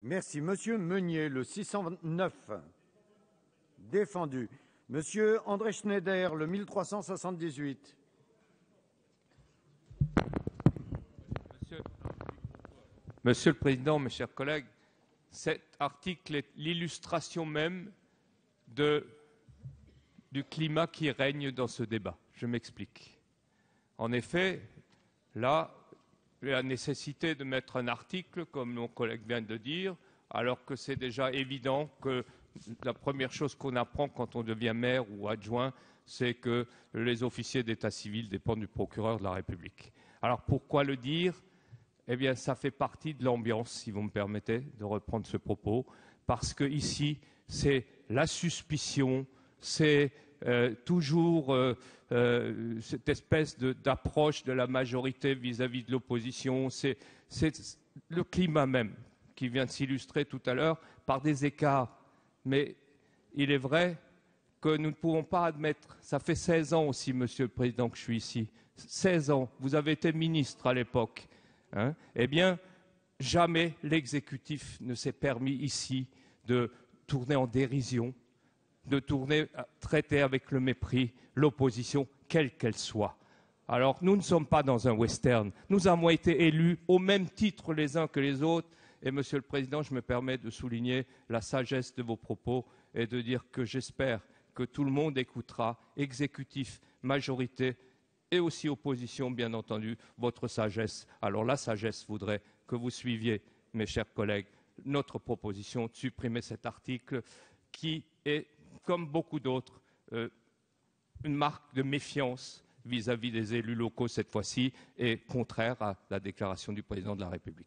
Merci. Monsieur Meunier, le 609. Défendu. Monsieur André Schneider, le 1378. Monsieur le Président, mes chers collègues, cet article est l'illustration même du climat qui règne dans ce débat. Je m'explique. En effet, là, la nécessité de mettre un article, comme mon collègue vient de dire, alors que c'est déjà évident que la première chose qu'on apprend quand on devient maire ou adjoint, c'est que les officiers d'état civil dépendent du procureur de la République. Alors pourquoi le dire ? Eh bien, ça fait partie de l'ambiance, si vous me permettez de reprendre ce propos, parce que ici, c'est la suspicion, c'est toujours cette espèce d'approche de la majorité vis-à-vis de l'opposition, c'est le climat même qui vient de s'illustrer tout à l'heure par des écarts. Mais il est vrai que nous ne pouvons pas admettre, ça fait 16 ans aussi, Monsieur le Président, que je suis ici, 16 ans, vous avez été ministre à l'époque. Eh bien, jamais l'exécutif ne s'est permis ici de tourner en dérision, de traiter avec le mépris l'opposition, quelle qu'elle soit. Alors, nous ne sommes pas dans un western. Nous avons été élus au même titre les uns que les autres. Et, Monsieur le Président, je me permets de souligner la sagesse de vos propos et de dire que j'espère que tout le monde écoutera, exécutif, majorité, et aussi opposition, bien entendu, votre sagesse. Alors la sagesse voudrait que vous suiviez, mes chers collègues, notre proposition de supprimer cet article qui est, comme beaucoup d'autres, une marque de méfiance vis-à-vis des élus locaux cette fois-ci et contraire à la déclaration du Président de la République.